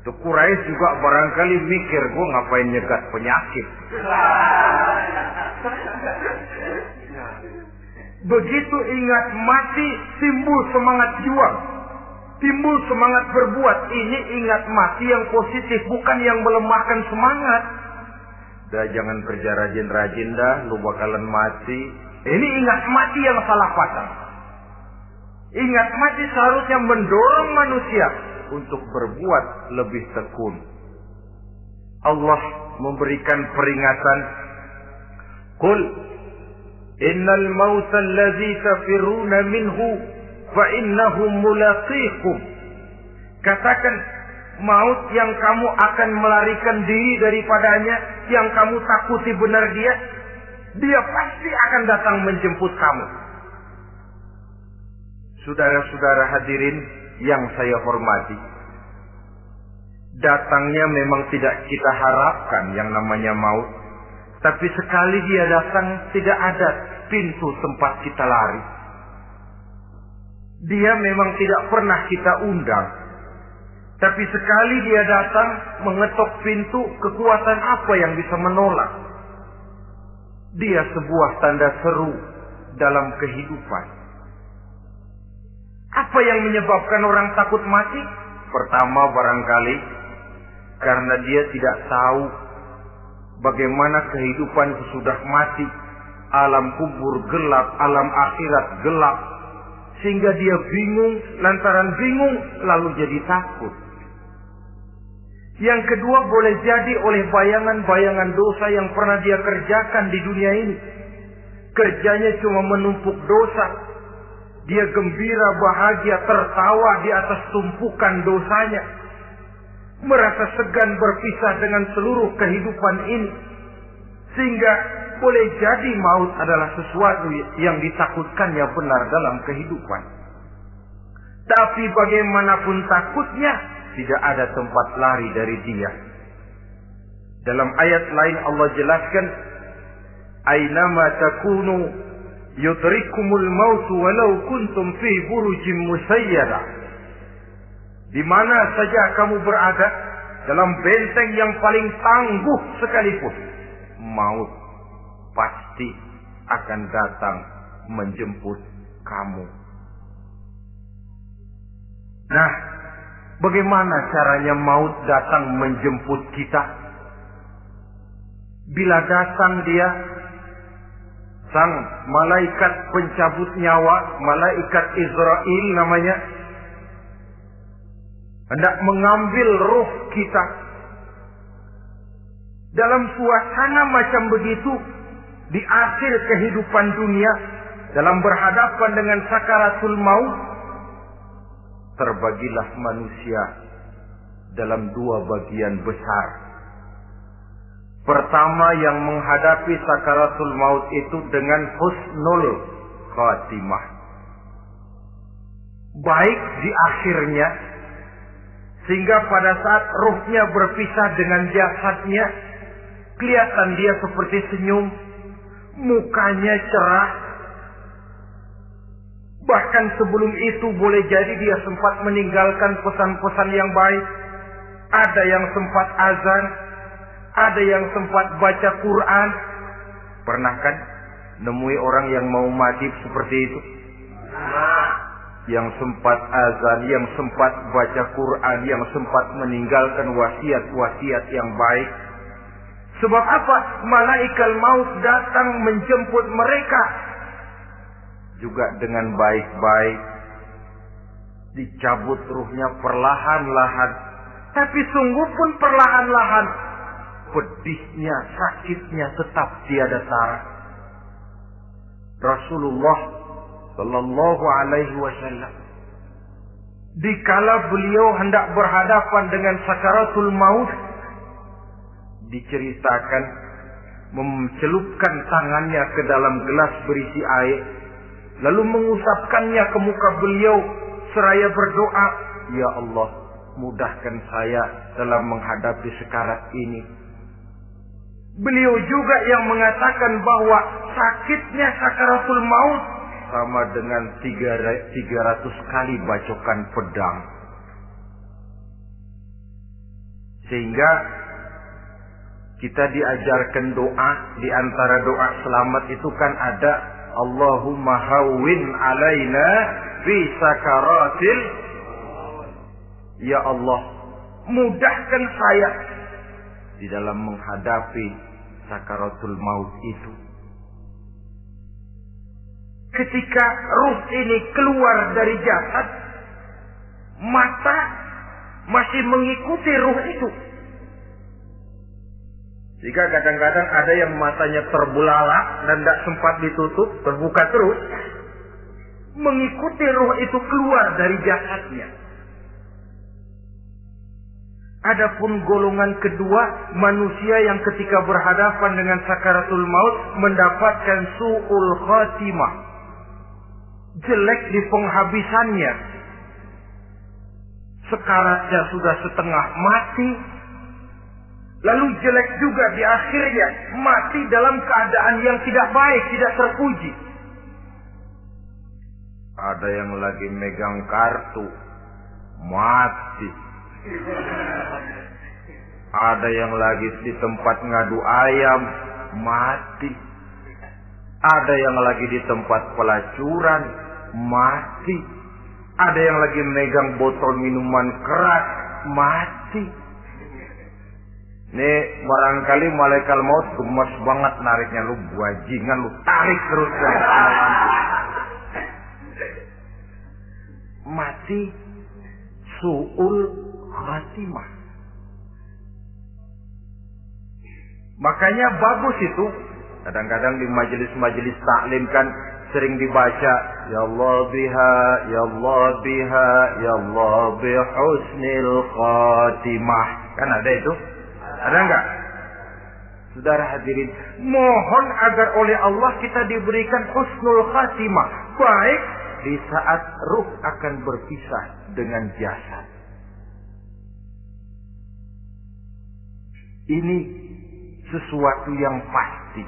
Tuh Quraisy juga barangkali mikir, gue ngapain nyegat penyakit. Begitu ingat mati, timbul semangat juang, timbul semangat berbuat. Ini ingat mati yang positif, bukan yang melemahkan semangat. Dah jangan kerja rajin-rajin dah, lu bakalan mati. Ini ingat mati yang salah pasang. Ingat mati seharusnya mendorong manusia untuk berbuat lebih tekun. Allah memberikan peringatan, Qul innal mauta allazi tafiruna minhu fa innahu mulaqikum. Katakan, maut yang kamu akan melarikan diri daripadanya, yang kamu takuti benar dia pasti akan datang menjemput kamu. Saudara-saudara hadirin yang saya hormati, datangnya memang tidak kita harapkan yang namanya maut. Tapi sekali dia datang, tidak ada pintu tempat kita lari. Dia memang tidak pernah kita undang. Tapi sekali dia datang, mengetok pintu, kekuatan apa yang bisa menolak? Dia sebuah tanda seru dalam kehidupan. Apa yang menyebabkan orang takut mati? Pertama barangkali karena dia tidak tahu bagaimana kehidupan sesudah mati. Alam kubur gelap, alam akhirat gelap. Sehingga dia bingung, lantaran bingung lalu jadi takut. Yang kedua boleh jadi oleh bayangan-bayangan dosa yang pernah dia kerjakan di dunia ini. Kerjanya cuma menumpuk dosa. Dia gembira, bahagia, tertawa di atas tumpukan dosanya. Merasa segan berpisah dengan seluruh kehidupan ini. Sehingga boleh jadi maut adalah sesuatu yang ditakutkannya benar dalam kehidupan. Tapi bagaimanapun takutnya, tidak ada tempat lari dari dia. Dalam ayat lain Allah jelaskan, Aynama takunu yudrikumul mautu walau kuntum fi burujim musayyada. Di mana saja kamu berada, dalam benteng yang paling tangguh sekalipun, maut pasti akan datang menjemput kamu. Nah, bagaimana caranya maut datang menjemput kita? Bila datang dia, sang malaikat pencabut nyawa, malaikat Israel namanya, hendak mengambil ruh kita. Dalam suasana macam begitu, di akhir kehidupan dunia, dalam berhadapan dengan sakaratul maut, terbagilah manusia dalam dua bagian besar. Pertama, yang menghadapi sakaratul maut itu dengan husnul khatimah, baik di akhirnya, sehingga pada saat ruhnya berpisah dengan jasadnya, kelihatan dia seperti senyum, mukanya cerah, Bahkan sebelum itu boleh jadi dia sempat meninggalkan pesan-pesan yang baik. Ada yang sempat azan, ada yang sempat baca Quran. Pernah kan nemui orang yang mau mati seperti itu? Yang sempat azan, yang sempat baca Quran, yang sempat meninggalkan wasiat-wasiat yang baik. Sebab apa? Malaikat maut datang menjemput mereka juga dengan baik-baik. Dicabut ruhnya perlahan-lahan. Tapi sungguh pun perlahan-lahan. Pedihnya, sakitnya tetap tiada tara. Rasulullah Sallallahu Alaihi Wasallam, dikala beliau hendak berhadapan dengan sakaratul maut, diceritakan mencelupkan tangannya ke dalam gelas berisi air, lalu mengusapkannya ke muka beliau seraya berdoa, "Ya Allah, mudahkan saya dalam menghadapi sekarat ini." Beliau juga yang mengatakan bahwa sakitnya sakaratul maut sama dengan 300 kali bacokan pedang. Sehingga kita diajarkan doa, di antara doa selamat itu kan ada Allahumma hawwin alaina fi sakaratil. Ya Allah, mudahkan saya di dalam menghadapi sakaratul maut itu. Ketika ruh ini keluar dari jasad, mata masih mengikuti ruh itu. Jika kadang-kadang ada yang matanya terbelalak dan tidak sempat ditutup, terbuka terus, mengikuti ruh itu keluar dari jasadnya. Adapun golongan kedua, manusia yang ketika berhadapan dengan sakaratul maut mendapatkan su'ul khatimah, jelek di penghabisannya. Sekaratnya sudah setengah mati, lalu jelek juga di akhirnya, mati dalam keadaan yang tidak baik, tidak terpuji. Ada yang lagi megang kartu, mati. Ada yang lagi di tempat ngadu ayam, mati. Ada yang lagi di tempat pelacuran, mati. Ada yang lagi megang botol minuman keras, mati. Nih barangkali malaikat maut gemes banget nariknya, lu bajingan, lu tarik terus kan. Mati su'ul khatimah. Makanya bagus itu. Kadang-kadang di majelis-majelis taklim kan sering dibaca, Ya Allah biha, Ya Allah biha, Ya Allah bihusnil khatimah. Kan ada itu? Ada enggak? Saudara hadirin, mohon agar oleh Allah kita diberikan husnul khatimah, baik di saat ruh akan berpisah dengan jasad. Ini sesuatu yang pasti.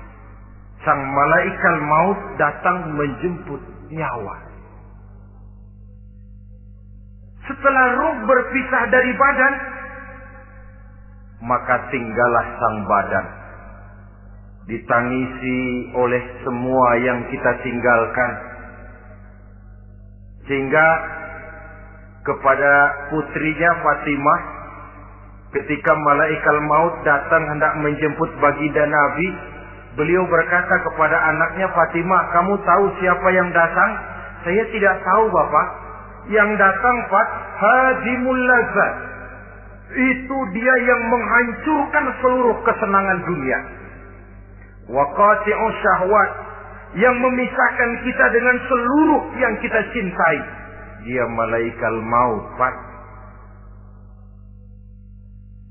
Sang malaikat maut datang menjemput nyawa. Setelah ruh berpisah dari badan, maka tinggallah sang badan. Ditangisi oleh semua yang kita tinggalkan. Sehingga kepada putrinya Fatimah, ketika malaikat maut datang hendak menjemput baginda Nabi, beliau berkata kepada anaknya, Fatimah, kamu tahu siapa yang datang? Saya tidak tahu, Bapak. Yang datang hadimul lazat. Itu dia yang menghancurkan seluruh kesenangan dunia. Waqati'us syahwat, yang memisahkan kita dengan seluruh yang kita cintai. Dia malaikat maut, Pak.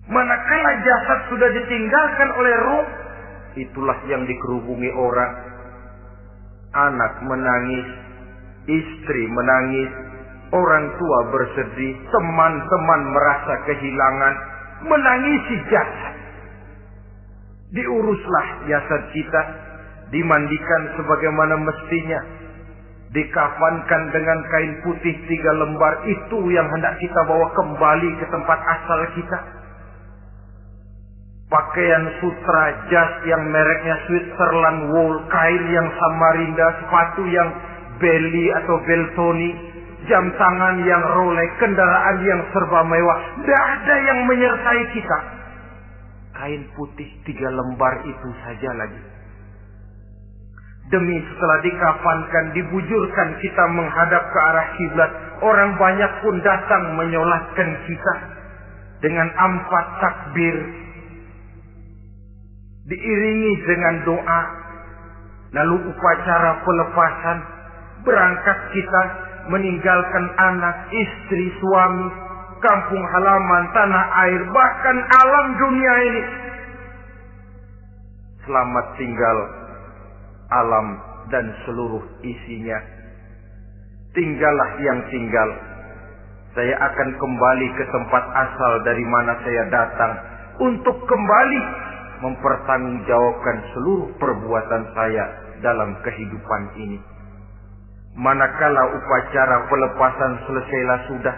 Manakala jasad sudah ditinggalkan oleh ruh, itulah yang dikerubungi orang. Anak menangis, istri menangis, orang tua bersedih, teman-teman merasa kehilangan, menangisi jasad. Diuruslah jasad kita, dimandikan sebagaimana mestinya. dikafankan dengan kain putih 3 lembar, itu yang hendak kita bawa kembali ke tempat asal kita. Pakaian sutra, jas yang mereknya Switzerland wool, kain yang Samarinda, sepatu yang Belly atau Beltoni, jam tangan yang Rolex, kendaraan yang serba mewah. Tidak ada yang menyertai kita. Kain putih 3 lembar itu saja lagi. Demi setelah dikafankan, dibujurkan kita menghadap ke arah kiblat, orang banyak pun datang menyolatkan kita dengan 4 takbir, diiringi dengan doa. Lalu upacara pelepasan, berangkat kita meninggalkan anak, istri, suami, kampung halaman, tanah air, bahkan alam dunia ini. Selamat tinggal alam dan seluruh isinya. Tinggallah yang tinggal. Saya akan kembali ke tempat asal dari mana saya datang, untuk kembali mempertanggungjawabkan seluruh perbuatan saya dalam kehidupan ini. Manakala upacara pelepasan selesailah sudah,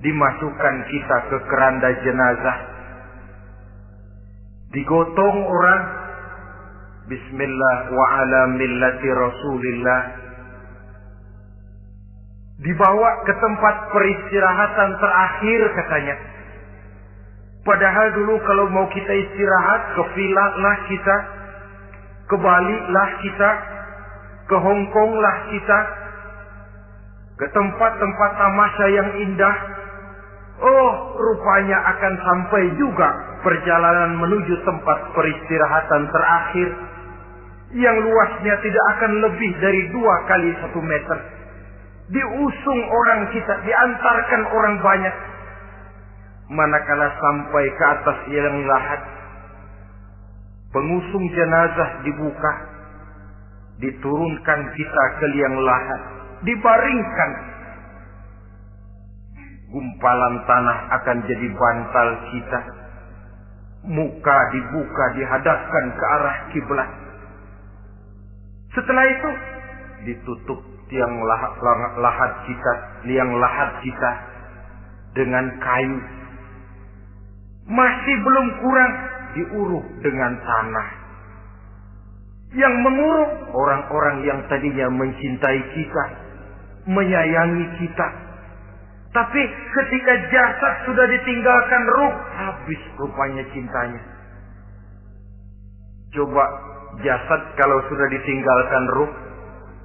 dimasukkan kita ke keranda jenazah, digotong orang, bismillah wa ala millati rasulillah, dibawa ke tempat peristirahatan terakhir katanya. Padahal dulu kalau mau kita istirahat, ke villa lah kita, ke Bali lah kita, ke Hong Kong lah kita, ke tempat-tempat tamasya yang indah. Oh, rupanya akan sampai juga perjalanan menuju tempat peristirahatan terakhir, yang luasnya tidak akan lebih dari 2 kali 1 meter. Diusung orang kita, diantarkan orang banyak. Manakala sampai ke atas liang lahat, pengusung jenazah dibuka, diturunkan kita ke liang lahat, dibaringkan. Gumpalan tanah akan jadi bantal kita. Muka dibuka, dihadapkan ke arah kiblat. Setelah itu ditutup liang lahat kita dengan kayu. Masih belum kurang, diuruk dengan tanah. Yang menguruk orang-orang yang tadinya mencintai kita, menyayangi kita. Tapi ketika jasad sudah ditinggalkan ruh, habis rupanya cintanya. Coba jasad kalau sudah ditinggalkan ruh,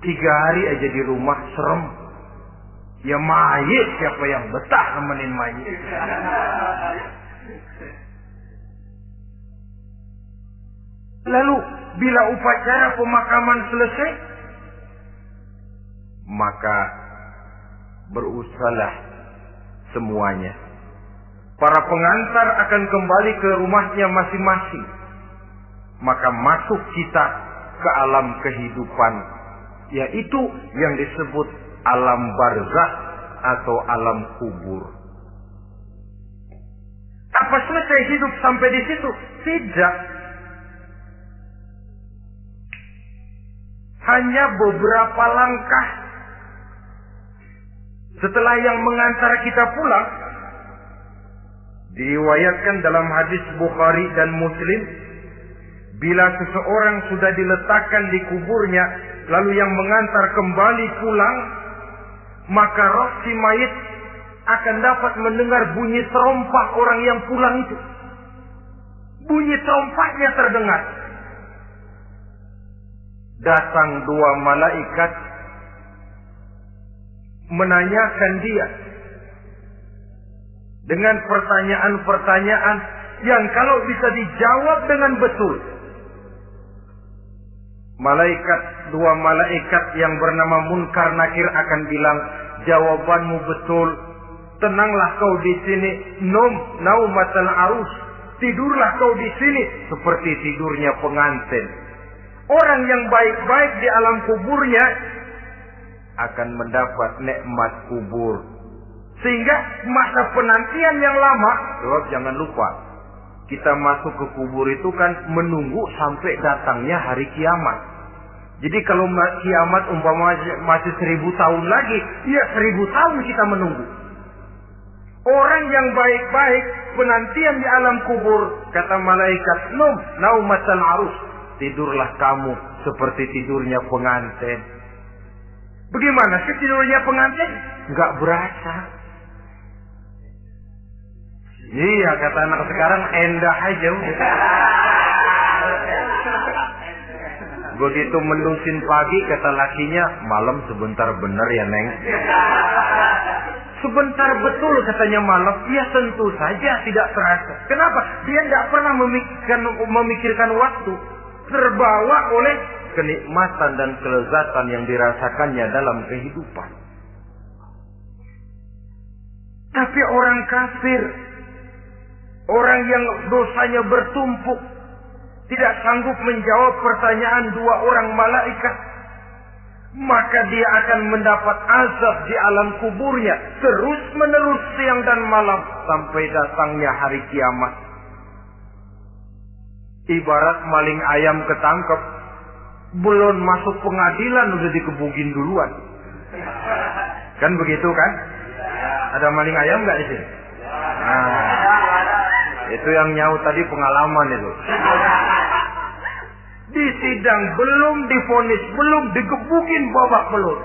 3 hari aja di rumah serem. Ya mayit, siapa yang betah nemenin mayit? Lalu bila upacara pemakaman selesai, maka berusahalah semuanya. Para pengantar akan kembali ke rumahnya masing-masing. Maka masuk kita ke alam kehidupan, yaitu yang disebut alam barzakh atau alam kubur. Apa selesai hidup sampai di situ? Tidak. Hanya beberapa langkah setelah yang mengantar kita pulang, diriwayatkan dalam hadis Bukhari dan Muslim, bila seseorang sudah diletakkan di kuburnya, lalu yang mengantar kembali pulang, maka roh si mayit akan dapat mendengar bunyi terompah orang yang pulang itu. Bunyi terompahnya terdengar. Datang 2 malaikat menanyakan dia dengan pertanyaan-pertanyaan yang kalau bisa dijawab dengan betul. Dua malaikat yang bernama Munkar Nakir akan bilang, jawabanmu betul. Tenanglah kau di sini, naumatal arus. Tidurlah kau di sini seperti tidurnya pengantin. Orang yang baik-baik di alam kuburnya akan mendapat nikmat kubur. Sehingga masa penantian yang lama, jangan lupa, kita masuk ke kubur itu kan menunggu sampai datangnya hari kiamat. Jadi kalau kiamat umpama masih 1000 tahun lagi, ya 1000 tahun kita menunggu. Orang yang baik-baik penantian di alam kubur, kata malaikat, naumatal arus, tidurlah kamu seperti tidurnya pengantin. Bagaimana sih tidurnya pengantin? Enggak berasa. Iya, kata anak sekarang, endah aja. Begitu mendusin pagi, kata lakinya, malam sebentar bener ya Neng. Sebentar betul katanya malam. Ya tentu saja tidak terasa. Kenapa? Dia tidak pernah memikirkan waktu. Terbawa oleh kenikmatan dan kelezatan yang dirasakannya dalam kehidupan. Tapi orang kafir, orang yang dosanya bertumpuk, tidak sanggup menjawab pertanyaan 2 orang malaikat, maka dia akan mendapat azab di alam kuburnya terus menerus siang dan malam sampai datangnya hari kiamat. Ibarat maling ayam ketangkep, belum masuk pengadilan udah dikebukin duluan. Kan begitu kan? Ada maling ayam nggak di sini? Nah, itu yang nyaut tadi pengalaman itu. Di sidang belum divonis, belum digebukin babak belur.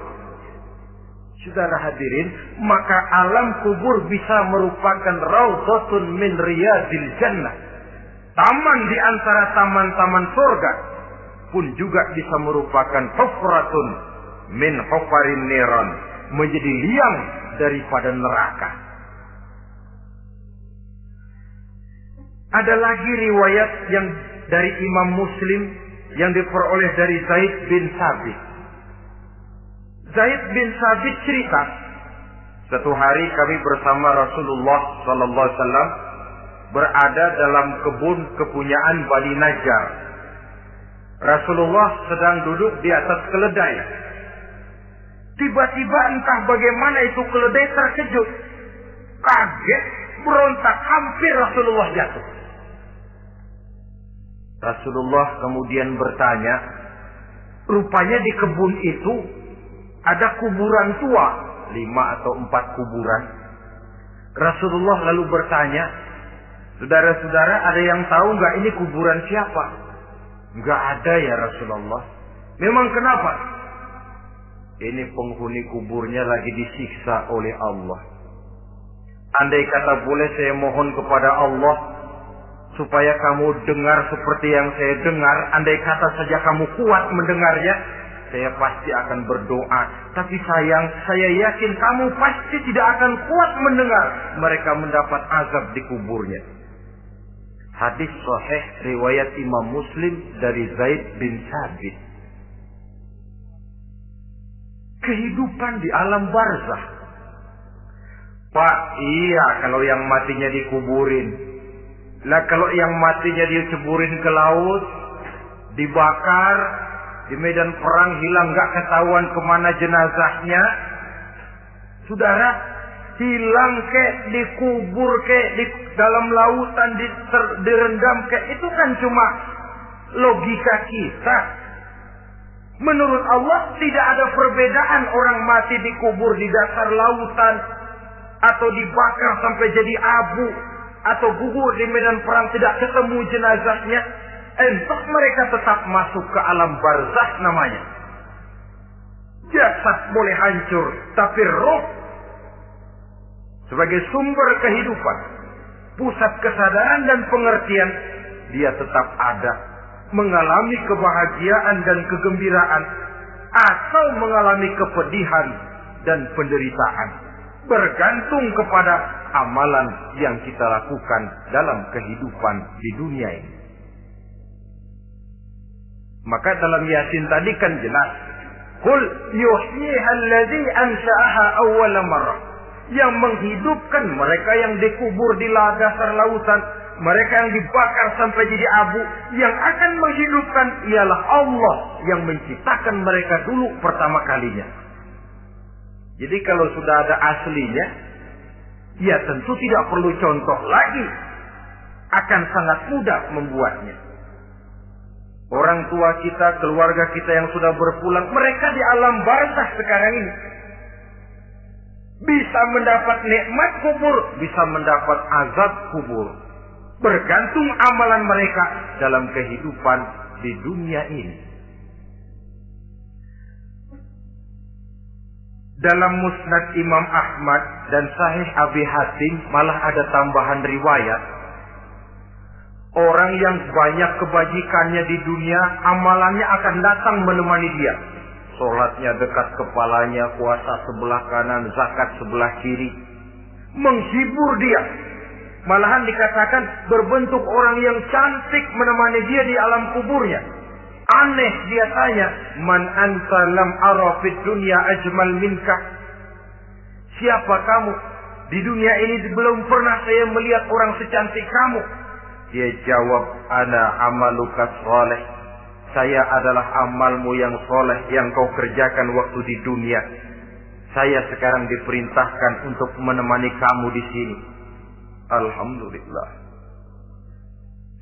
Saudara hadirin, maka alam kubur bisa merupakan raudhatun min riyadil jannah. Taman di antara taman-taman surga pun juga bisa merupakan hufratun min hufarin niran, menjadi liang daripada neraka. Ada lagi riwayat yang dari Imam Muslim yang diperoleh dari Zaid bin Sabit. Zaid bin Sabit cerita, satu hari kami bersama Rasulullah sallallahu alaihi wasallam berada dalam kebun kepunyaan Bani Najjar. Rasulullah sedang duduk di atas keledai. Tiba-tiba entah bagaimana itu keledai terkejut, kaget, berontak, hampir Rasulullah jatuh. Rasulullah kemudian bertanya, rupanya di kebun itu ada kuburan tua, 5 atau 4 kuburan. Rasulullah lalu bertanya, saudara-saudara, ada yang tahu nggak ini kuburan siapa? Nggak ada ya Rasulullah. Memang kenapa? Ini penghuni kuburnya lagi disiksa oleh Allah. Andai kata boleh saya mohon kepada Allah supaya kamu dengar seperti yang saya dengar, andai kata saja kamu kuat mendengarnya, saya pasti akan berdoa. Tapi sayang, saya yakin kamu pasti tidak akan kuat mendengar mereka mendapat azab di kuburnya. Hadis sahih riwayat Imam Muslim dari Zaid bin Sabit. Kehidupan di alam barzakh. Pak, iya kalau yang matinya dikuburin. Lah kalau yang matinya diceburin ke laut, dibakar, di medan perang hilang gak ketahuan kemana jenazahnya. Saudara, hilang kek, dikubur kek, di dalam lautan direndam kek, itu kan cuma logika kita. Menurut Allah tidak ada perbedaan orang mati dikubur di dasar lautan atau dibakar sampai jadi abu atau gugur di medan perang tidak ketemu jenazahnya. Entah mereka tetap masuk ke alam barzakh namanya. Jasad boleh hancur, tapi roh sebagai sumber kehidupan, pusat kesadaran dan pengertian, dia tetap ada, mengalami kebahagiaan dan kegembiraan atau mengalami kepedihan dan penderitaan, bergantung kepada amalan yang kita lakukan dalam kehidupan di dunia ini. Maka dalam Yasin tadi kan jelas, qul yuhyiha alladzi ansha'aha awwala marrah, yang menghidupkan mereka yang dikubur di dasar lautan, mereka yang dibakar sampai jadi abu, yang akan menghidupkan ialah Allah yang menciptakan mereka dulu pertama kalinya. Jadi kalau sudah ada aslinya, ya tentu tidak perlu contoh lagi, akan sangat mudah membuatnya. Orang tua kita, keluarga kita yang sudah berpulang, mereka di alam barzakh sekarang ini bisa mendapat nikmat kubur, bisa mendapat azab kubur. Bergantung amalan mereka dalam kehidupan di dunia ini. Dalam Musnad Imam Ahmad dan Sahih Abi Hatim malah ada tambahan riwayat. Orang yang banyak kebajikannya di dunia, amalannya akan datang menemani dia. Sholatnya dekat kepalanya, puasa sebelah kanan, zakat sebelah kiri. Menghibur dia. Malahan dikatakan berbentuk orang yang cantik menemani dia di alam kuburnya. Aneh dia tanya, man anta lam ara fid dunya ajmal minka. Siapa kamu? Di dunia ini belum pernah saya melihat orang secantik kamu. Dia jawab, ana amaluka sholeh. Saya adalah amalmu yang soleh yang kau kerjakan waktu di dunia. Saya sekarang diperintahkan untuk menemani kamu di sini. Alhamdulillah.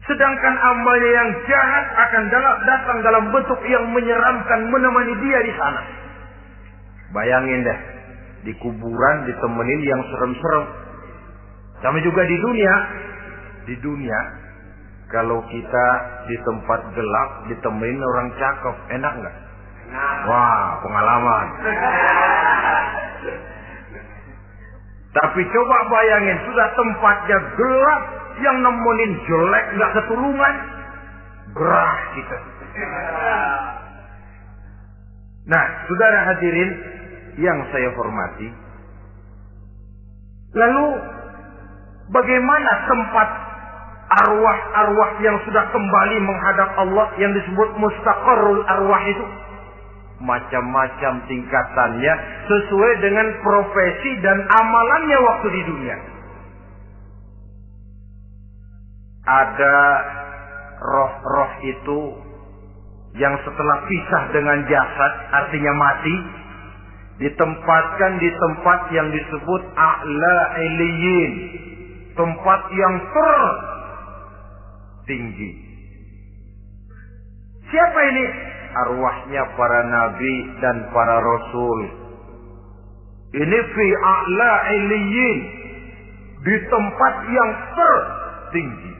Sedangkan amalnya yang jahat akan datang dalam bentuk yang menyeramkan menemani dia di sana. Bayangin deh, di kuburan ditemenin yang serem-serem. Sama juga di dunia. Di dunia, kalau kita di tempat gelap ditemenin orang cakep, enak nggak? Wah, pengalaman. Tapi coba bayangin, sudah tempatnya gelap, yang nemenin jelek nggak ketulungan, gerah kita. Nah, saudara hadirin yang saya hormati, lalu bagaimana tempat arwah-arwah yang sudah kembali menghadap Allah yang disebut mustaqarrul arwah itu? Macam-macam tingkatannya sesuai dengan profesi dan amalannya waktu di dunia. Ada roh-roh itu yang setelah pisah dengan jasad, artinya mati, ditempatkan di tempat yang disebut a'la illiyin, tempat yang tertinggi. Siapa ini? Arwahnya para nabi dan para rasul. Ini fi a'la illiyin, di tempat yang tertinggi.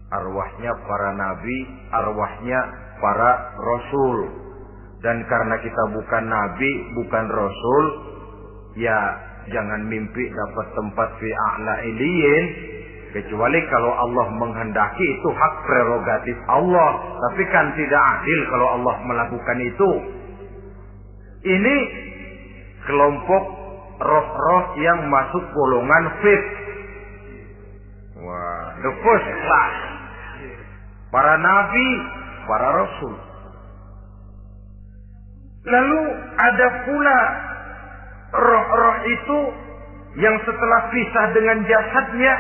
Arwahnya para nabi, arwahnya para rasul. Dan karena kita bukan nabi, bukan rasul, ya jangan mimpi dapat tempat fi a'la illiyin, kecuali kalau Allah menghendaki. Itu hak prerogatif Allah. Tapi kan tidak adil kalau Allah melakukan itu. Ini kelompok roh-roh yang masuk golongan fifth. Wah, the first class. Para nabi, para rasul. Lalu ada pula roh-roh itu yang setelah pisah dengan jasadnya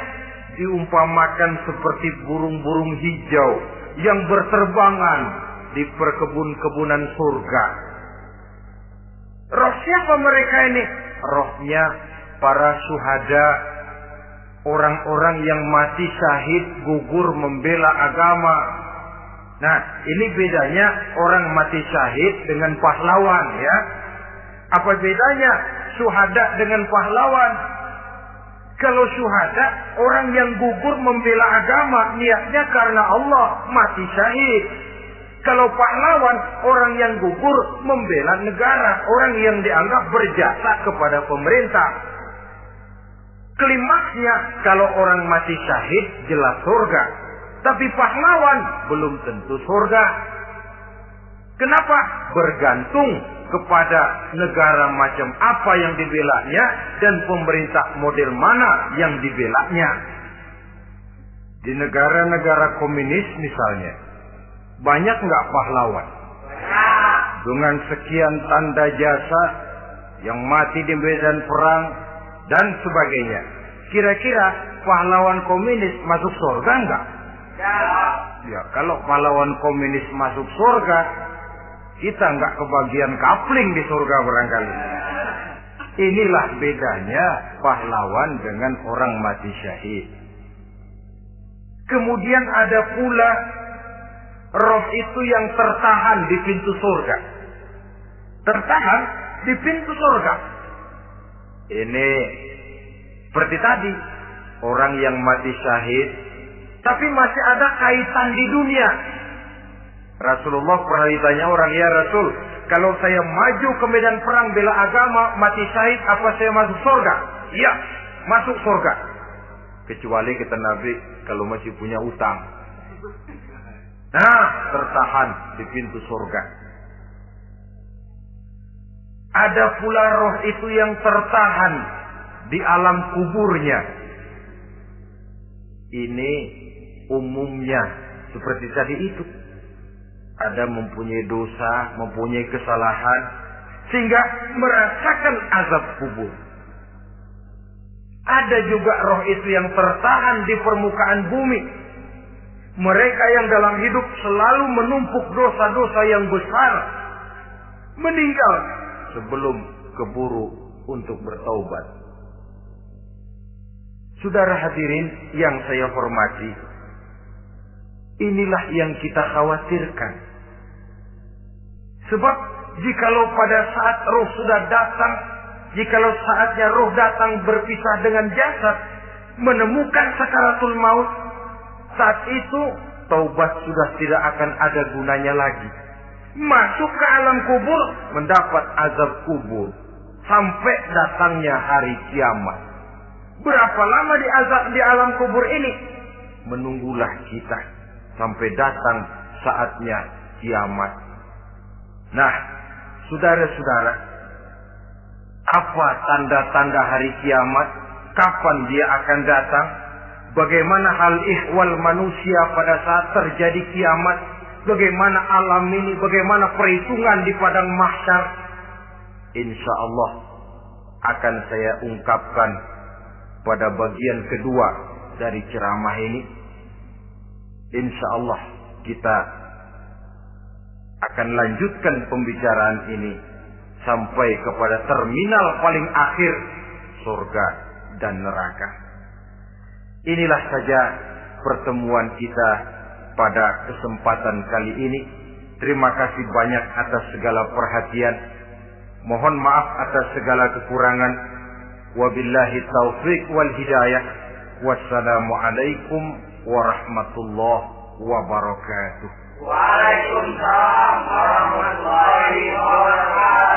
diumpamakan seperti burung-burung hijau yang berterbangan di perkebun-kebunan surga. Roh siapa mereka ini? Rohnya para syuhada, orang-orang yang mati syahid gugur membela agama. Nah, ini bedanya orang mati syahid dengan pahlawan, ya. Apa bedanya syuhada dengan pahlawan? Kalau syuhada, orang yang gugur membela agama, niatnya karena Allah, mati syahid. Kalau pahlawan, orang yang gugur membela negara, orang yang dianggap berjasa kepada pemerintah. Klimaksnya, kalau orang mati syahid, jelas surga. Tapi pahlawan, belum tentu surga. Kenapa? Bergantung kepada negara macam apa yang dibelanya dan pemerintah model mana yang dibelanya. Di negara-negara komunis misalnya, banyak nggak pahlawan? Dengan sekian tanda jasa yang mati di medan perang dan sebagainya. Kira-kira pahlawan komunis masuk surga nggak? Ya, kalau pahlawan komunis masuk surga, kita nggak kebagian kapling di surga barangkali. Inilah bedanya pahlawan dengan orang mati syahid. Kemudian ada pula roh itu yang tertahan di pintu surga. Tertahan di pintu surga. Ini seperti tadi, orang yang mati syahid tapi masih ada kaitan di dunia. Rasulullah pernah ditanya orang, ya Rasul, kalau saya maju ke medan perang bela agama, mati syahid, apa saya masuk surga? Iya, masuk surga. Kecuali kata Nabi, kalau masih punya utang. Nah, tertahan di pintu surga. Ada pula roh itu yang tertahan di alam kuburnya. Ini umumnya seperti tadi itu. Ada mempunyai dosa, mempunyai kesalahan, sehingga merasakan azab kubur. Ada juga roh itu yang tertahan di permukaan bumi. Mereka yang dalam hidup selalu menumpuk dosa-dosa yang besar, meninggal sebelum keburu untuk bertaubat. Saudara hadirin yang saya hormati, inilah yang kita khawatirkan. Sebab jikalau pada saat roh sudah datang, jikalau saatnya roh datang berpisah dengan jasad, menemukan sakaratul maut, saat itu taubat sudah tidak akan ada gunanya lagi. Masuk ke alam kubur, mendapat azab kubur, sampai datangnya hari kiamat. Berapa lama diazab di alam kubur ini? Menunggulah kita sampai datang saatnya kiamat. Nah, saudara-saudara, apa tanda-tanda hari kiamat? Kapan dia akan datang? Bagaimana hal ihwal manusia pada saat terjadi kiamat? Bagaimana alam ini? Bagaimana perhitungan di padang mahsyar? Insya Allah akan saya ungkapkan pada bagian kedua dari ceramah ini. Insya Allah kita akan lanjutkan pembicaraan ini sampai kepada terminal paling akhir, surga dan neraka. Inilah saja pertemuan kita pada kesempatan kali ini. Terima kasih banyak atas segala perhatian. Mohon maaf atas segala kekurangan. Wabillahi taufiq wal hidayah. Wassalamualaikum warahmatullahi wabarakatuh. Waalaikumsalam warahmatullahi wabarakatuh.